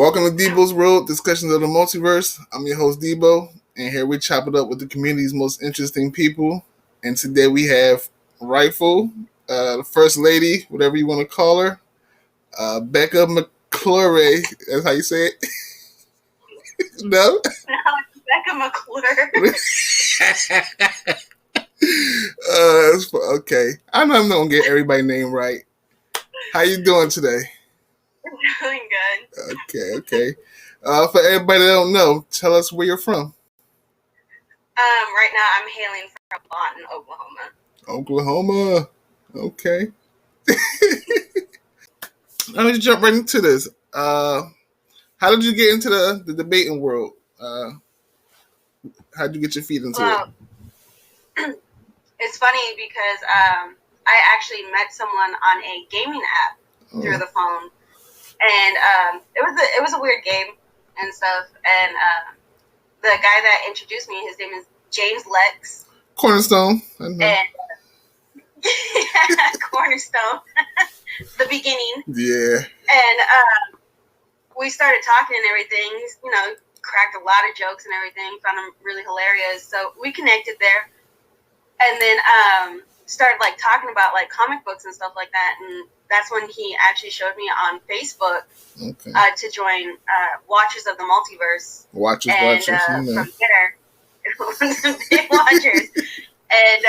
Welcome to Deebos World, discussions of the Multiverse. I'm your host, Deebo, and here we chop it up with the community's most interesting people. And today we have Raphael, the First Lady, whatever you want to call her, Becca McClure. That's how you say it? No? No, it's Becca McClure. Okay. I know I'm not going to get everybody's name right. How you doing today? Doing good. Okay. For everybody that don't know, tell us where you're from. Right now I'm hailing from Lawton, Oklahoma. Oklahoma. Okay. Let me jump right into this. How did you get into the debating world? How did you get your feet into it? It's funny because I actually met someone on a gaming app through the phone, and it was a weird game and stuff. And the guy that introduced me, his name is James Lex. Cornerstone. And Cornerstone. The beginning. Yeah. And we started talking and everything. He's, cracked a lot of jokes and everything. Found him really hilarious. So we connected there. And then started talking about comic books and stuff like that. And that's when he actually showed me on Facebook to join Watchers of the Multiverse. Watchers. From there, big Watchers. And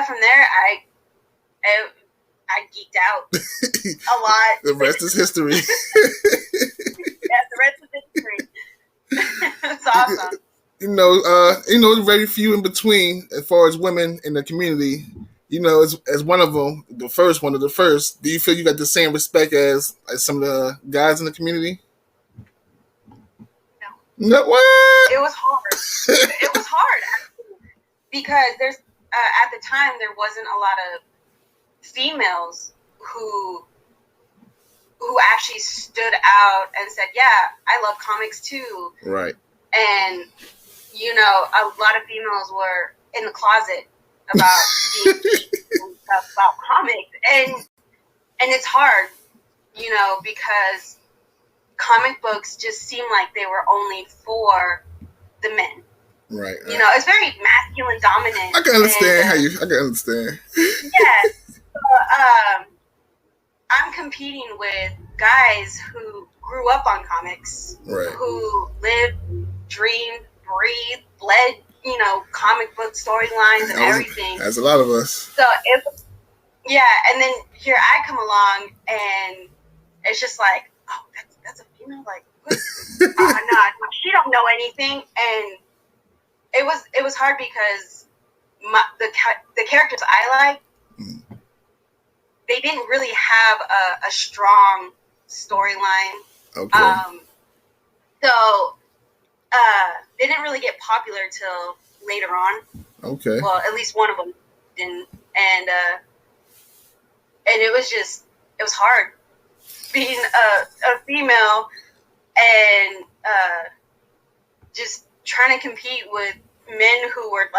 from there I geeked out a lot. The rest is history. Yeah, the rest is history. It's awesome. Very few in between as far as women in the community. As one of them, one of the first. Do you feel you got the same respect as some of the guys in the community? No. What? It was hard. It was hard actually, because there's at the time there wasn't a lot of females who actually stood out and said, "Yeah, I love comics too." Right. And a lot of females were in the closet about about comics, and it's hard, because comic books just seem like they were only for the men. Right. It's very masculine dominant. I can understand I can understand. Yes. So, I'm competing with guys who grew up on comics, right, who lived, dreamed, breathed, bled, comic book storylines and everything. That's a lot of us. So and then here I come along and it's just like, oh, that's a female, what? No, she don't know anything. And it was hard because the characters I like, they didn't really have a strong storyline. Okay. So they didn't really get popular till later on. Okay. Well, at least one of them didn't, and it was hard being a female and just trying to compete with men who were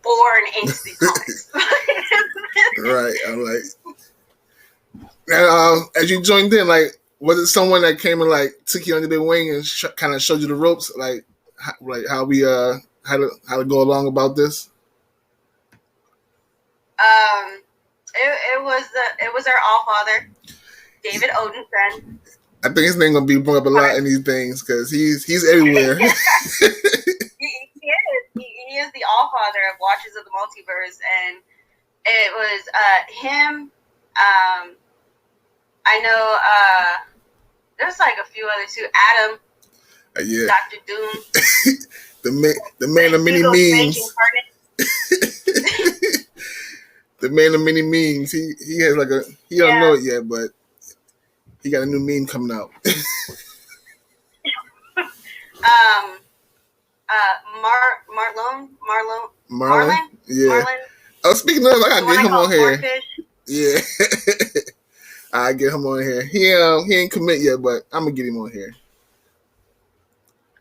born into the comics. Right. I'm like, and as you joined in, was it someone that came and took you under their wing and kind of showed you the ropes, how we how to go along about this? It was our All-Father, David Odinson. I think his name gonna be brought up a lot in these things because he's everywhere. He is the All-Father of Watchers of the Multiverse, and it was him. I know there's a few others too. Adam. Yeah. Dr. Doom. the man of many memes. The man of many memes. He has he don't know it yet, but he got a new meme coming out. Marlon. Yeah. Marlon. Oh, speaking of, I gotta get him on here. Swordfish. Yeah. I get him on here. He ain't commit yet, but I'm gonna get him on here.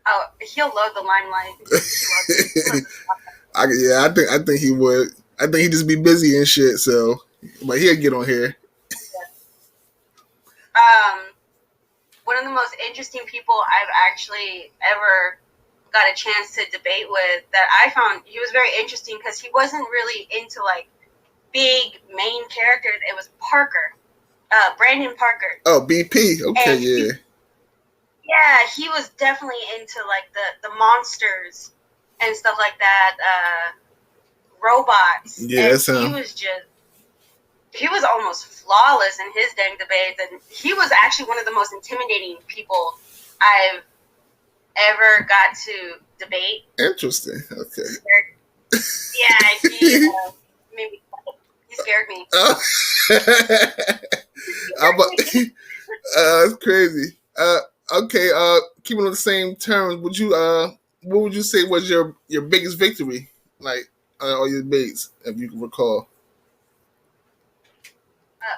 Oh, he'll love the limelight. I think he would. I think he'd just be busy and shit. So, but he'll get on here. one of the most interesting people I've actually ever got a chance to debate with, that I found he was very interesting because he wasn't really into like big main characters. It was Parker, Brandon Parker. Oh, BP. Okay, and yeah. He was definitely into like the monsters and stuff like that, robots. Yeah, and he was almost flawless in his dang debates, and he was actually one of the most intimidating people I've ever got to debate. Interesting. Okay. He maybe he scared me. Oh. That's crazy. Okay. Keeping on the same terms, what would you say was your biggest victory, like, or your debates, if you can recall?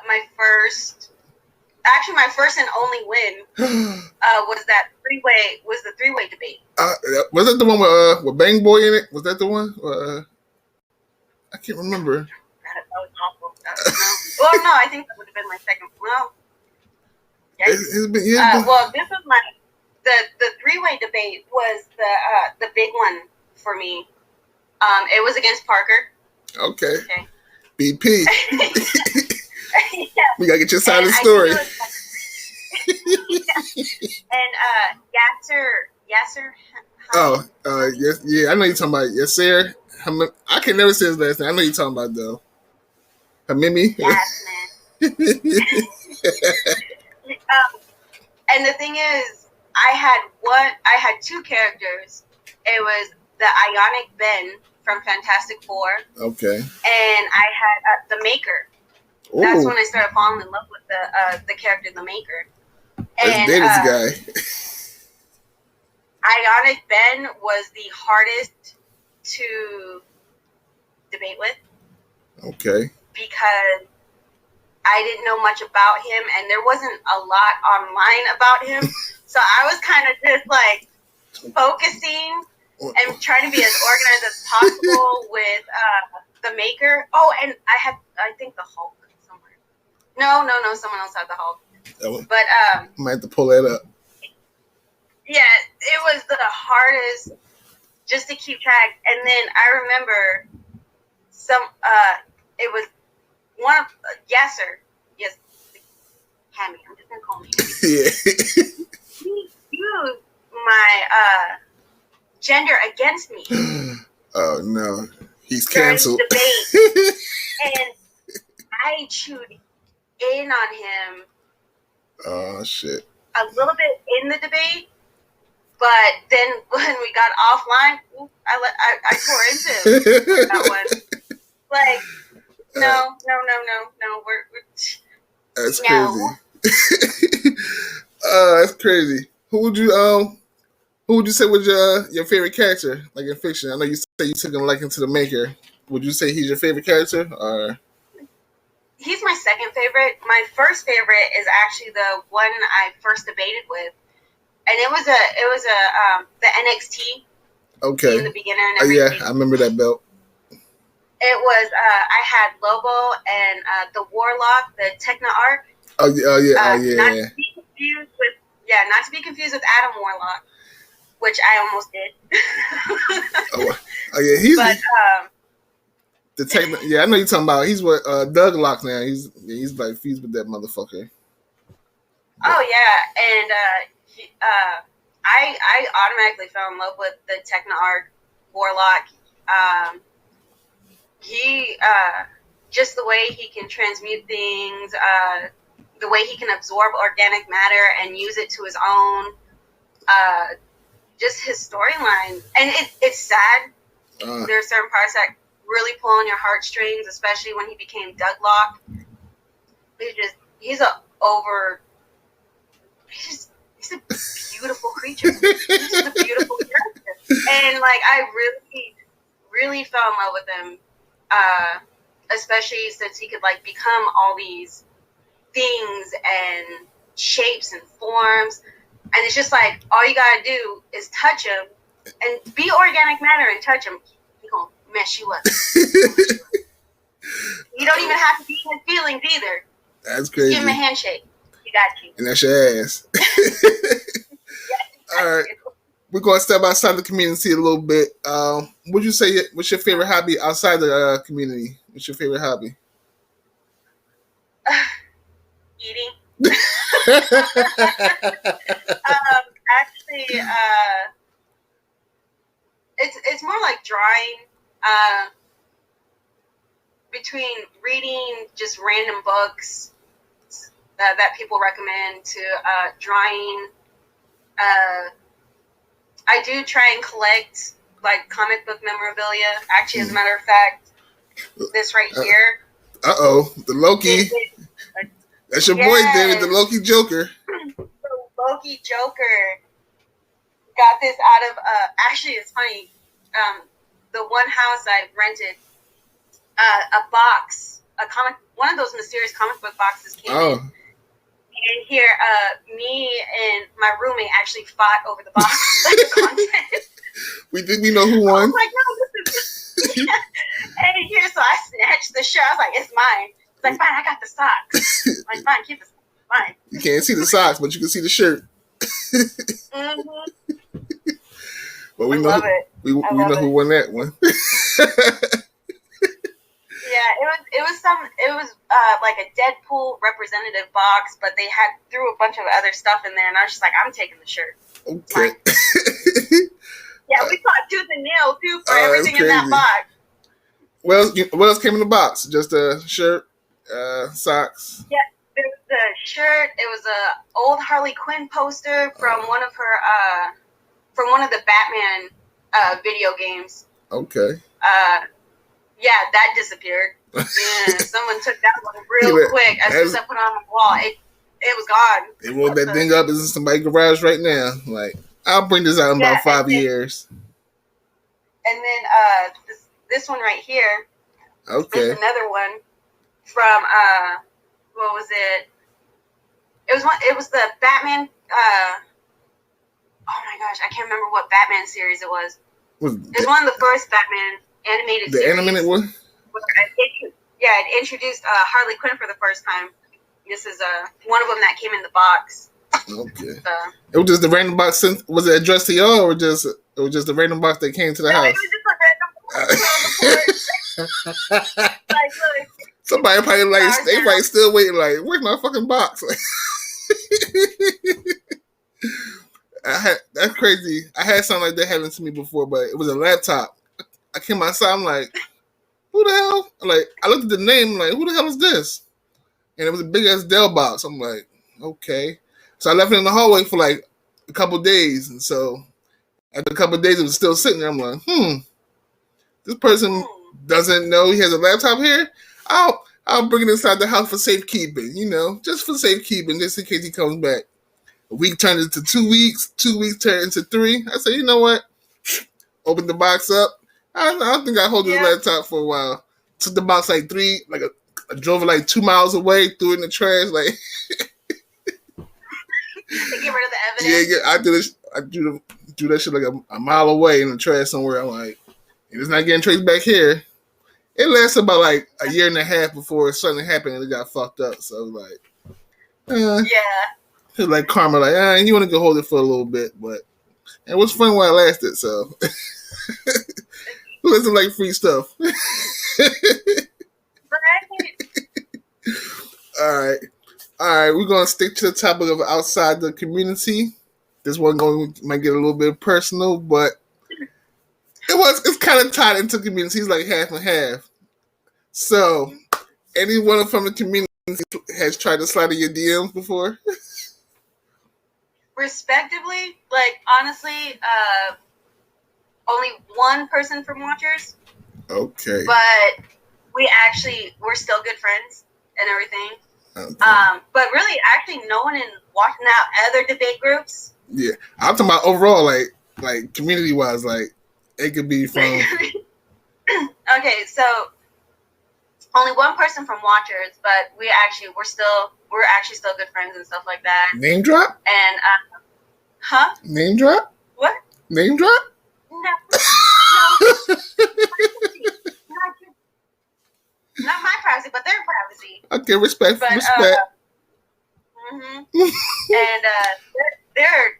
My first and only win was the three-way debate. Was that the one with Bang Boy in it? Was that the one? I can't remember. That was awful. Well, no, I think that would have been my second. Well, it's been, well, this was the three-way debate was the big one for me. It was against Parker. Okay. BP. Yeah. We gotta get your side of the story. And Yasser. Oh, yes, yeah, I know you're talking about Yasser. I can never say his last name. I know you're talking about though. Hamimi. Yes, man. And the thing is, I had two characters. It was the Ionic Ben from Fantastic Four. Okay. And I had the Maker. Ooh. That's when I started falling in love with the character, the Maker. That's David's guy. Ionic Ben was the hardest to debate with. Okay. Because I didn't know much about him, and there wasn't a lot online about him. So I was kind of just like focusing and trying to be as organized as possible with the Maker. Oh, and I think the Hulk somewhere. No, someone else had the Hulk. But I might have to pull that up. Yeah, it was the hardest just to keep track. And then I remember it was one of Yasser. Yes, Hammy. I'm just gonna call him. Yeah. He used my gender against me. Oh no, he's canceled. Debate. And I chewed in on him. Oh shit. A little bit in the debate, but then when we got offline, I tore into that one. Like, no. We're that's crazy. That's crazy. Who would you say was your favorite character, like in fiction? I know you say you took him like into the Maker. Would you say he's your favorite character, or? He's my second favorite. My first favorite is actually the one I first debated with, and it was the NXT. Okay. In the beginner and everything. Oh yeah, I remember that belt. It was I had Lobo and the Warlock, the Techno Arc. Oh yeah. Not to be confused with Adam Warlock, which I almost did. oh yeah, he's. But the Techno. Yeah, I know you're talking about. He's with Doug Lock now. He's like fused with that motherfucker. Oh yeah, and I automatically fell in love with the Techno Arc Warlock. He just the way he can transmute things, the way he can absorb organic matter and use it to his own, just his storyline. And it's sad. There are certain parts that really pull on your heartstrings, especially when he became Douglock. He's a beautiful creature. He's just a beautiful character. And like I really fell in love with him. Especially since he could like become all these things and shapes and forms, and it's just like all you gotta do is touch him and be organic matter and touch him. He gonna mess you up. You don't even have to be in his feelings either. That's crazy. Just give him a handshake. got you. And that's your ass. All right. We're going to step outside the community a little bit. Would you say what's your favorite hobby outside the community? What's your favorite hobby? Eating. Actually, it's more like drawing. Between reading just random books that people recommend to drawing, I do try and collect like comic book memorabilia. Actually, as a matter of fact, this right here. The Loki. That's your boy, David, the Loki Joker. The Loki Joker. Got this out of, actually, it's funny. The one house I rented, a box, one of those mysterious comic book boxes came in. And here, me and my roommate actually fought over the box. We know who won. I was like, no, this is... And here, so I snatched the shirt. I was like, it's mine. He's like, fine, I got the socks. I'm like, fine, keep the socks. Fine. You can't see the socks, but you can see the shirt. But we know who won that one. Yeah, it was like a Deadpool representative box, but they threw a bunch of other stuff in there, and I was just like, I'm taking the shirt. Okay. Yeah, we fought tooth and nail too for everything in that box. What else came in the box? Just a shirt, socks. Yeah, there was a shirt. It was a old Harley Quinn poster from one of the Batman video games. Okay. Yeah, that disappeared. Yeah, someone took that one real quick. As soon as I put it on the wall, it was gone. They rolled that thing up in somebody's garage right now. Like, I'll bring this out in about 5 years. And then this one right here. Okay. There's another one from what was it? It was the Batman. Oh my gosh, I can't remember what Batman series it was. It's one of the first Batman animated series. The animated one? Yeah, it introduced Harley Quinn for the first time. This is one of them that came in the box. Okay. It was just the random box. Was it addressed to y'all, or it was just the random box that came to the house? It was just a random box on the porch. Like, look. Somebody probably they probably still waiting. Like, where's my fucking box? That's crazy. I had something like that happen to me before, but it was a laptop. I came outside. I'm like, who the hell? Like, I looked at the name. I'm like, who the hell is this? And it was a big ass Dell box. I'm like, okay. So I left it in the hallway for like a couple of days, and so after a couple of days, it was still sitting there. I'm like, this person doesn't know he has a laptop here. I'll bring it inside the house for safekeeping. Just for safekeeping, just in case he comes back. A week turned into 2 weeks. 2 weeks turned into 3. I said, you know what? Opened the box up. I don't think I hold this laptop for a while. Took the box like I drove it like 2 miles away, threw it in the trash. Like, to get rid of the evidence. Yeah, I did this. I do that shit like a mile away in the trash somewhere. I'm like, it's not getting traced back here. It lasted about like a year and a half before something happened and it got fucked up. So I was like, It was like karma, like, you want to go hold it for a little bit, but it was fun while it lasted. So listen, like free stuff. All right. We're gonna stick to the topic of outside the community. This one might get a little bit personal, but it's kind of tied into communities, like half and half. So, anyone from the community has tried to slide in your DMs before? Respectively, like honestly, only one person from Watchers. Okay. But we're still good friends and everything. Okay. But really, actually, no one in watching out other debate groups. Yeah, I'm talking about overall, like community wise, like it could be from. Okay, so only one person from Watchers, but we're actually still good friends and stuff like that. Name drop? And Name drop? What? Name drop? No. Not my privacy, but their privacy. Okay, respect. and they're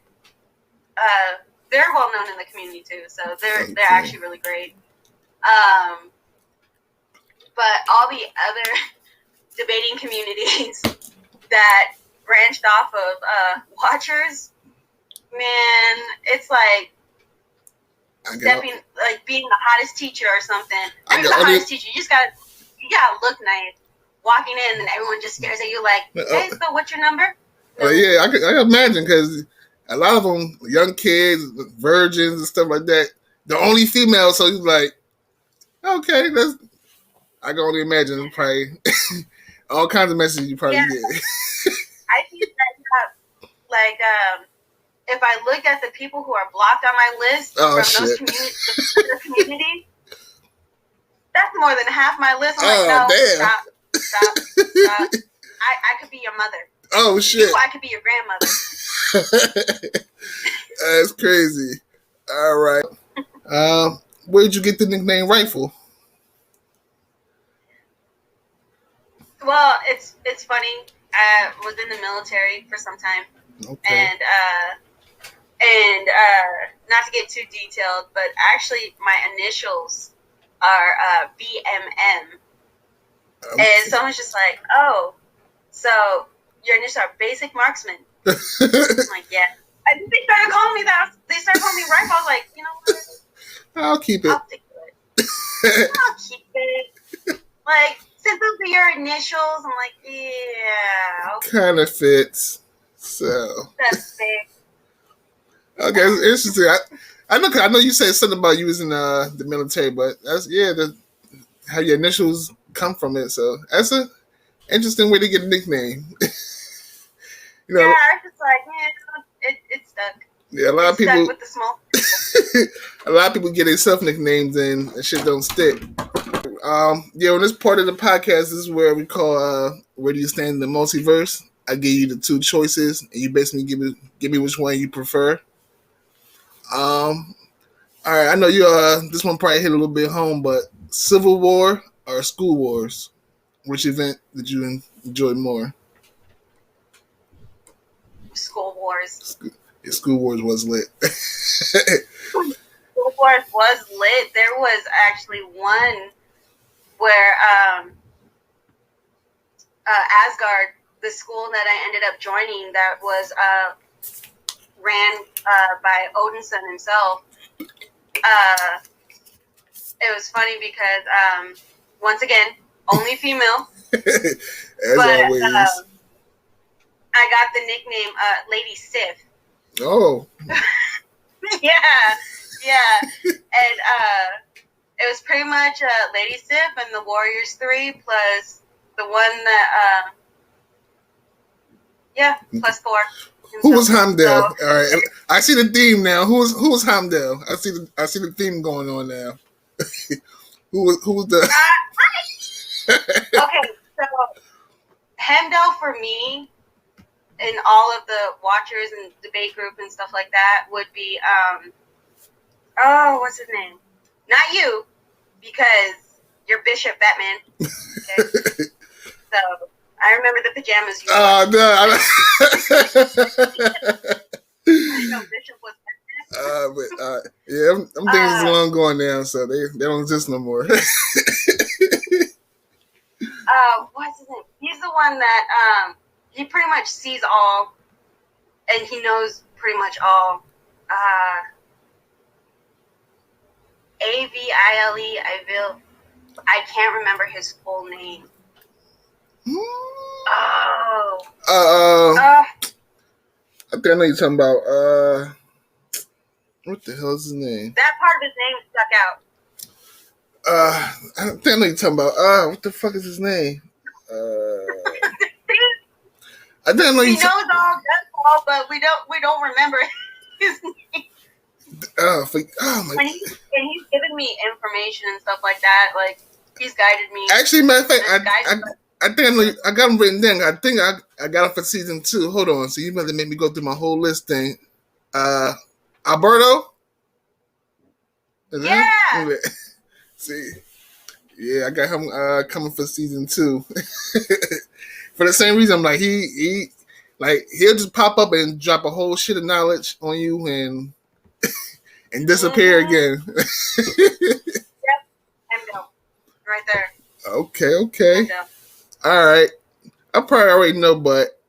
well known in the community too, so they're actually really great. But all the other debating communities that branched off of watchers, man, it's like being the hottest teacher or something. I'm the hottest teacher. You gotta look nice walking in, and everyone just stares at you like, "Hey, so what's your number?" Yeah, I can imagine, because a lot of them young kids, virgins and stuff like that. The only female, so he's like, okay, I can only imagine probably all kinds of messages you probably get. I think that like if I look at the people who are blocked on my list from those communities, that's more than half my list. I'm like, no, stop. I could be your mother. Oh shit! I could be your grandmother. That's crazy. All right. Where did you get the nickname Rifle? Well, it's funny. I was in the military for some time, and not to get too detailed, but actually my initials are BMM, and someone's just like, "Oh, so your initials are Basic Marksman." I'm like, "Yeah." I think they started calling me that. They started calling me Rifle. I was like, you know what? I'll keep it. I'll stick to it. I'll keep it. Like, since those are your initials, I'm like, yeah. Okay. Kind of fits. So. That's big. Okay, it's interesting. I know you said something about you was in the military, but that's how your initials come from it. So that's an interesting way to get a nickname. Yeah, I was just like, it stuck. Yeah, a lot of people with the small. A lot of people get themselves nicknames and shit don't stick. On this part of the podcast, this is where we call where do you stand in the multiverse. I give you the two choices, and you basically give me which one you prefer. All right, I know you. This one probably hit a little bit home, but Civil War or School Wars, which event did you enjoy more? School Wars. School Wars was lit. School Wars was lit. There was actually one where Asgard, the school that I ended up joining, that was ran by Odinson himself. It was funny because once again, only female. As always. I got the nickname Lady Sif. Oh. yeah. And it was pretty much Lady Sif and the Warriors 3 plus the one that plus 4. Who was Heimdall? So, all right, I see the theme now. Who was Heimdall? I see the theme going on now. who was the? Okay, so Heimdall for me, in all of the watchers and debate group and stuff like that, would be what's his name? Not you, because you're Bishop Batman. Okay. So I remember the pajamas you wore. Oh no! I know Bishop was Batman. I'm things is long gone now, so they don't exist no more. What's his name? He's the one that he pretty much sees all, and he knows pretty much all. Avile. I can't remember his full name. I think I know you're talking about. What the hell is his name? That part of his name stuck out. I think I know you're talking about. What the fuck is his name? I think I know he knows all, that's all, but we don't remember his name. My. And he's given me information and stuff like that. Like, he's guided me. Actually, matter of fact, I think I got him written down. I think I got him for season 2. Hold on. So you better make me go through my whole list thing. Alberto? Yeah. See. Yeah, I got him coming for season 2. For the same reason, I'm like, he Like he'll just pop up and drop a whole shit of knowledge on you and disappear again. Yep, Endo, right there. Okay. Endo. All right. I probably already know, but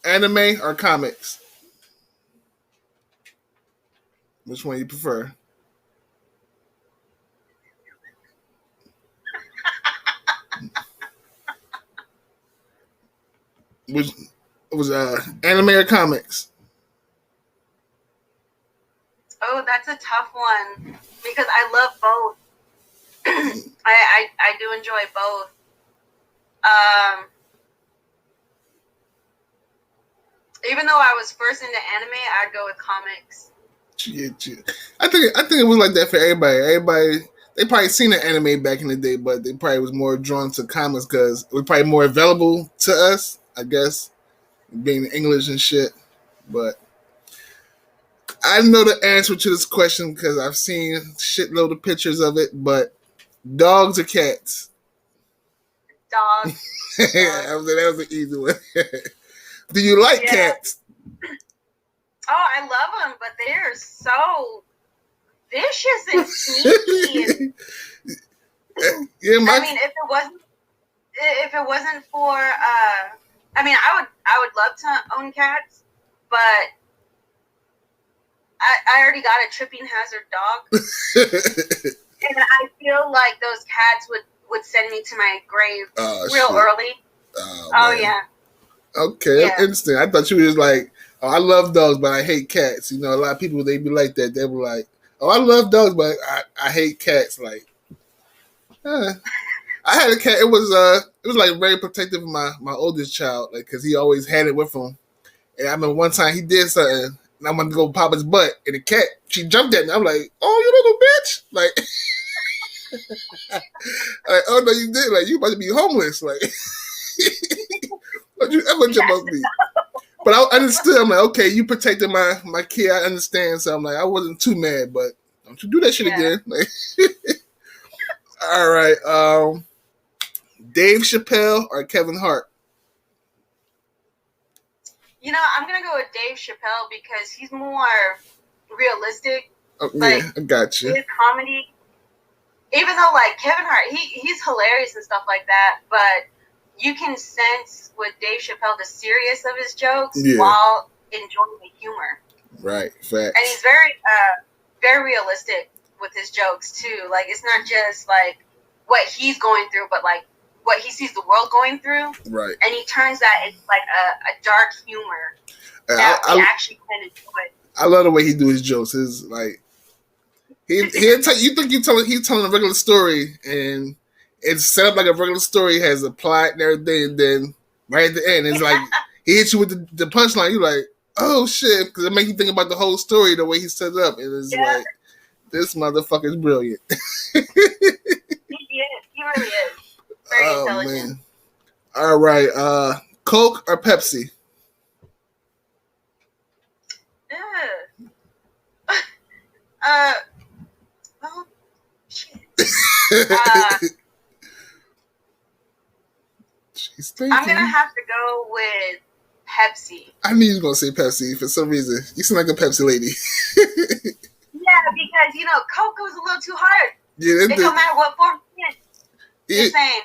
anime or comics? Which one you prefer? Which was anime or comics? Oh, that's a tough one because I love both. I do enjoy both. Even though I was first into anime, I'd go with comics. Yeah. I think it was like that for everybody. Everybody they probably seen the anime back in the day, but they probably was more drawn to comics because it was probably more available to us. I guess being English and shit. But I know the answer to this question because I've seen shitload of pictures of it. But dogs or cats? Dogs. That was an easy one. Do you like cats? Oh, I love them, but they're so vicious and sneaky. Yeah, I mean, if it wasn't for, I mean, I would love to own cats, but I already got a tripping hazard dog, and I feel like those cats would send me to my grave real early. Oh yeah. Okay, that's interesting. I thought you were just like, oh, I love dogs, but I hate cats. You know, a lot of people, they be like that. They were like, oh, I love dogs, but I hate cats. Like, I had a cat. It was like very protective of my oldest child, like, because he always had it with him. And I remember one time he did something, and I wanted to go pop his butt, and the cat, she jumped at me. I'm like, oh, you little bitch. Like, oh, no, you did. Like, you about to be homeless. Like, don't you ever jump on me. But I understood. I'm like, okay, you protected my kid. I understand. So I'm like, I wasn't too mad, but don't you do that shit again. Like, all right. Dave Chappelle or Kevin Hart? You know, I'm gonna go with Dave Chappelle because he's more realistic. Oh, like, yeah, I got you. His comedy, even though like Kevin Hart, he's hilarious and stuff like that, but you can sense with Dave Chappelle the seriousness of his jokes while enjoying the humor. Right, facts. And he's very realistic with his jokes too. Like it's not just like what he's going through, but like what he sees the world going through. Right. And he turns that into like a dark humor that we actually can enjoy. I love the way he do his jokes. It's like he'll tell you think he's telling a regular story and it's set up like a regular story, has a plot and everything, and then right at the end it's like he hits you with the punchline. You're like, oh shit, because it makes you think about the whole story the way he set it up, and it's like this motherfucker's brilliant. He really is. Very intelligent. Man. All right, Coke or Pepsi? Well, shit. I'm gonna have to go with Pepsi. I knew you were gonna say Pepsi for some reason. You seem like a Pepsi lady. Yeah, because you know Coke goes a little too hard. Yeah, it don't matter what form it's the same.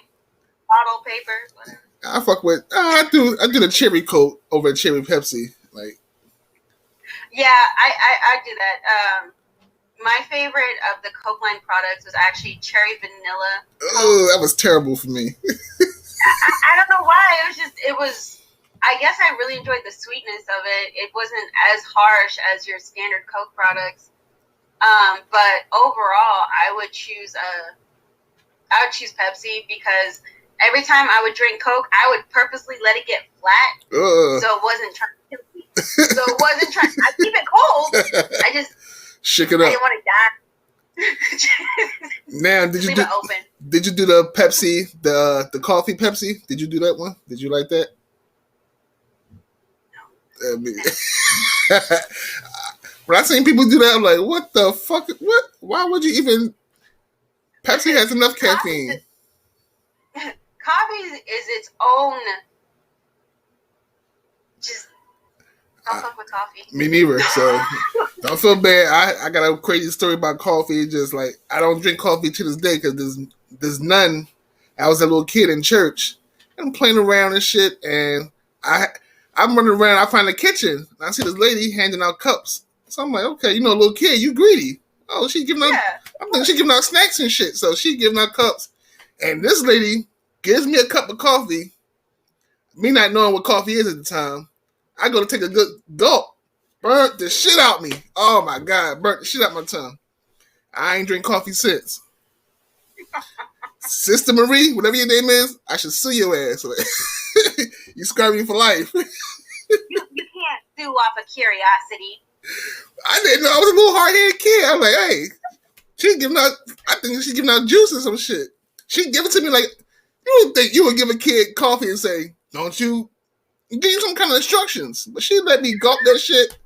Bottle, paper, whatever. I fuck with. I do the cherry Coke over cherry Pepsi. Like. Yeah, I do that. My favorite of the Coke line products was actually cherry vanilla. Oh, that was terrible for me. I don't know why. It was. I guess I really enjoyed the sweetness of it. It wasn't as harsh as your standard Coke products. But overall, I would choose Pepsi because every time I would drink Coke, I would purposely let it get flat, so it wasn't trying to kill me. So it wasn't trying. I keep it cold. I just shook it up. I didn't want to die. Now, did you do? Open. Did you do the Pepsi, the coffee Pepsi? Did you do that one? Did you like that? No. When I seen people do that, I'm like, what the fuck? What? Why would you even? Pepsi has enough caffeine. Coffee is its own Just don't fuck with coffee. Me neither. So don't feel bad. I got a crazy story about coffee. It's just like I don't drink coffee to this day because there's none. I was a little kid in church. I'm playing around and shit, and I'm running around. I find the kitchen. And I see this lady handing out cups. So I'm like, okay, a little kid, you greedy. Oh, she's giving out. Yeah. I'm thinking she's giving out snacks and shit. So she giving out cups, and this lady gives me a cup of coffee. Me not knowing what coffee is at the time, I go to take a good gulp. Burnt the shit out me. Oh my god, burnt the shit out my tongue. I ain't drink coffee since. Sister Marie, whatever your name is, I should sue your ass. You scar me for life. You can't sue off of curiosity. I didn't know. I was a little hard-headed kid. I was like, hey, she giving out, I think she's giving out juice or some shit. She give it to me like, you would think you would give a kid coffee and say, don't you, give you some kind of instructions. But she let me gulp that shit.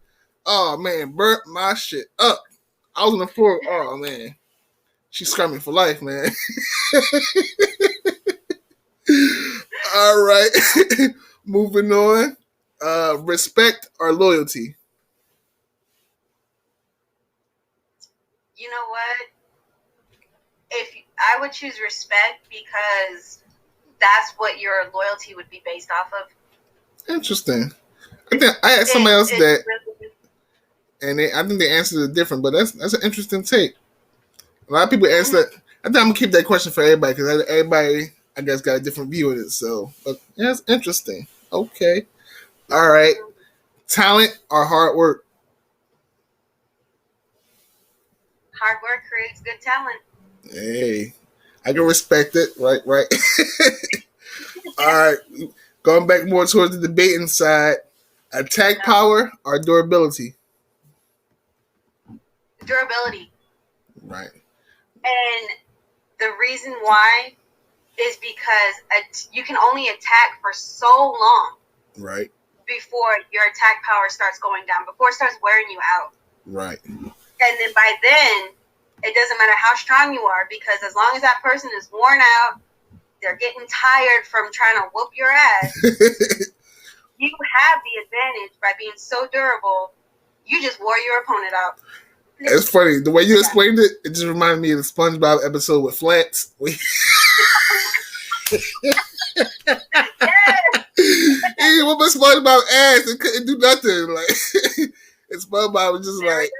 Oh man, burnt my shit up. I was on the floor. Oh man, she's scarred me for life, man. All right, moving on. Respect or loyalty? You know what? I would choose respect because that's what your loyalty would be based off of. Interesting. I think I asked somebody else that. And I think they answered it different, but that's an interesting take. A lot of people answer that. I think I'm gonna keep that question for everybody because everybody, I guess, got a different view of it. So, but yeah, it's interesting. Okay, all right. Talent or hard work? Hard work creates good talent. Hey, I can respect it. Right. All right, going back more towards the debating side. Attack power or durability? Durability. Right. And the reason why is because you can only attack for so long. Right. Before your attack power starts going down, before it starts wearing you out. Right. And then by then, it doesn't matter how strong you are because as long as that person is worn out, they're getting tired from trying to whoop your ass. You have the advantage by being so durable. You just wore your opponent out. It's funny. The way you explained it, it just reminded me of the SpongeBob episode with Flats. He whooped SpongeBob ass and couldn't do nothing. Like, and SpongeBob was just like,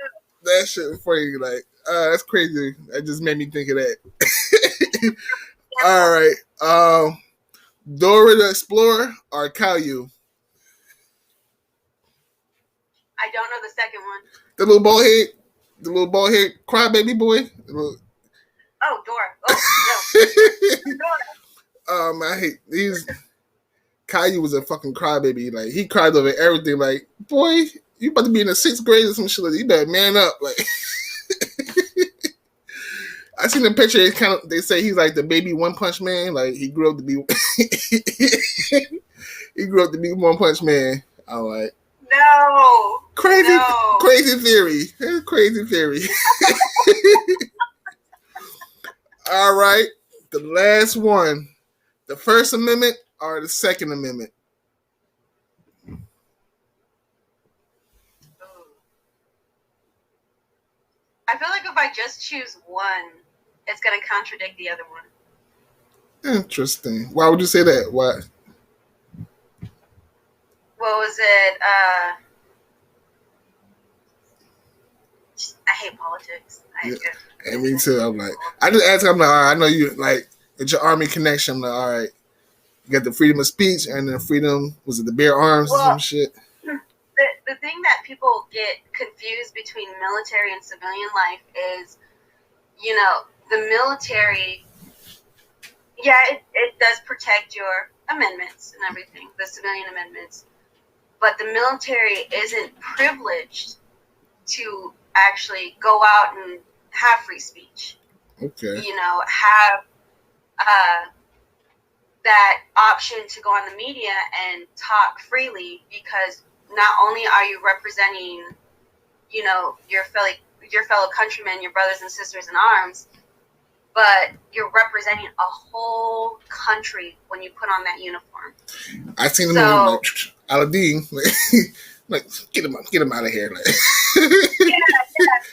that shit was funny. Like, that's crazy. That just made me think of that. All right. Dora the Explorer or Caillou? I don't know the second one. The little bald head crybaby boy. Oh, Dora. Oh, no. Dora. I hate these. Caillou was a fucking crybaby. Like, he cried over everything. Like, boy, you about to be in the 6th grade or some shit. Like, you better man up. Like, I seen the picture. It's kind of, they say he's like the baby One Punch Man. Like, he grew up to be he grew up to be One Punch Man. I'm like, no, crazy theory. Crazy theory. All right, the last one, the First Amendment or the Second Amendment? I feel like if I just choose one, it's going to contradict the other one. Interesting. Why would you say that? Why? What was it? I hate politics. And me too. I'm like, I just asked. I'm like, all right, I know you like it's your army connection. I'm like, all right, you got the freedom of speech and the freedom, was it the bear arms or some shit? The thing that people get confused between military and civilian life is, the military, it does protect your amendments and everything, the civilian amendments, but the military isn't privileged to actually go out and have free speech. Okay. Have that option to go on the media and talk freely because not only are you representing, your fellow countrymen, your brothers and sisters in arms, but you're representing a whole country when you put on that uniform. I seen Aladdin. Like, get him out of here. Like. Yeah.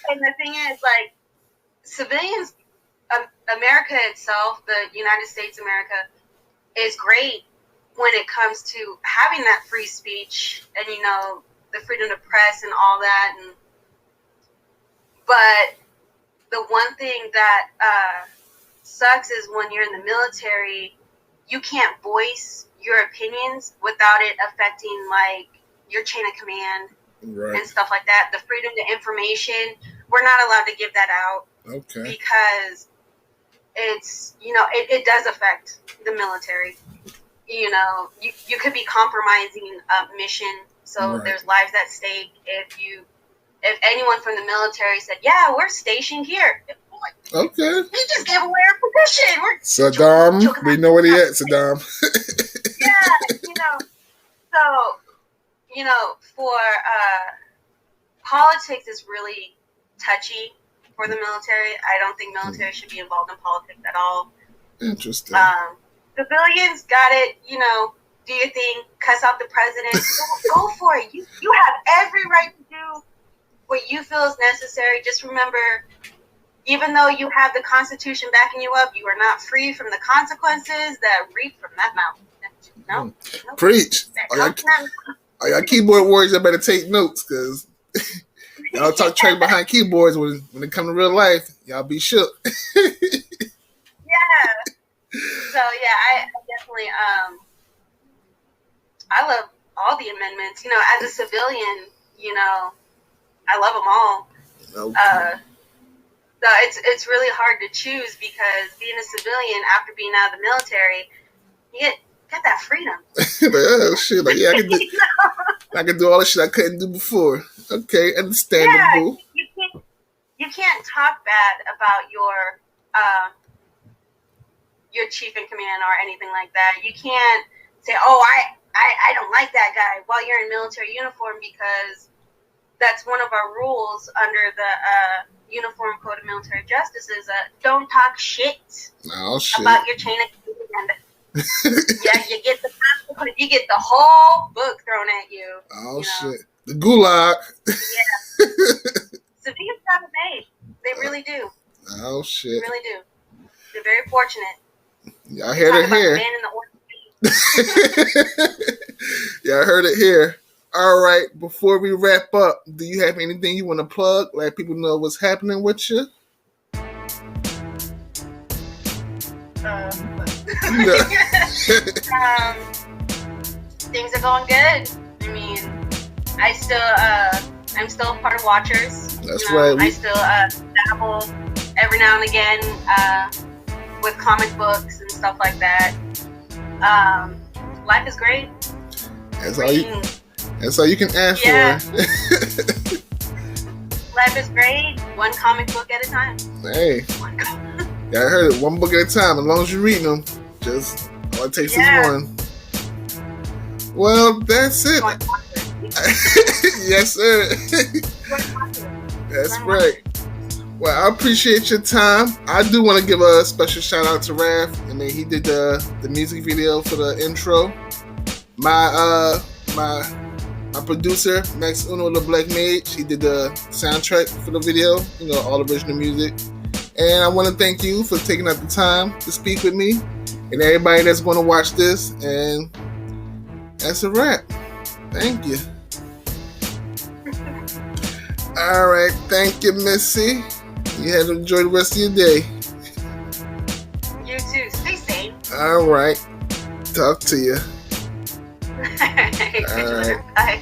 And the thing is, like, civilians, America itself, the United States America, is great when it comes to having that free speech and, you know, the freedom to press and all that. But the one thing that sucks is when you're in the military, you can't voice your opinions without it affecting, like, your chain of command. Right. And stuff like that. The freedom to information, we're not allowed to give that out. Okay. Because it's, you know, it does affect the military. You know, you could be compromising a mission, so right. There's lives at stake. If anyone from the military said, yeah, we're stationed here. Okay. He just gave away our position. Saddam, we know where he at, Saddam. Yeah, you know, so... You know, for politics is really touchy for the military. I don't think military should be involved in politics at all. Interesting. Civilians got it, you know, do your thing, cuss out the president. Go for it. You have every right to do what you feel is necessary. Just remember, even though you have the Constitution backing you up, you are not free from the consequences that reap from that mouth. No. Preach. All y'all keyboard warriors, I better take notes, because y'all talk trash behind keyboards when it comes to real life. Y'all be shook. Yeah. So, yeah, I definitely, I love all the amendments. You know, as a civilian, you know, I love them all. Okay. So it's really hard to choose, because being a civilian after being out of the military, you get that freedom. Oh, shit. Like, yeah, I can do all the shit I couldn't do before. Okay, understandable. Yeah, you can't talk bad about your chief in command or anything like that. You can't say, oh, I don't like that guy while you're in military uniform, because that's one of our rules under the Uniform Code of Military Justice is don't talk shit about your chain of command. Yeah, you get the whole book thrown at you. Oh, shit. The gulag. Yeah. Civilians have it made. They really do. Oh, shit. They really do. They're very fortunate. Y'all heard it here. Y'all heard it here. All right. Before we wrap up, do you have anything you want to plug? Let people know what's happening with you? Things are going good. I mean, I'm still part of Watchers. That's right. I still dabble every now and again with comic books and stuff like that. Life is great. That's all you can ask for. Life is great. One comic book at a time. Hey. Yeah, I heard it. One book at a time. As long as you're reading them, just all it takes is one. Well, that's it. Yes, sir. That's right. Well, I appreciate your time. I do want to give a special shout out to Raph. I mean, he did the music video for the intro. My producer, Max Uno the Black Mage, he did the soundtrack for the video. You know, all original music. And I want to thank you for taking up the time to speak with me, and everybody that's going to watch this. And that's a wrap. Thank you. All right. Thank you, Missy. You have to enjoy the rest of your day. You too. Stay safe. All right. Talk to you. All right. Bye.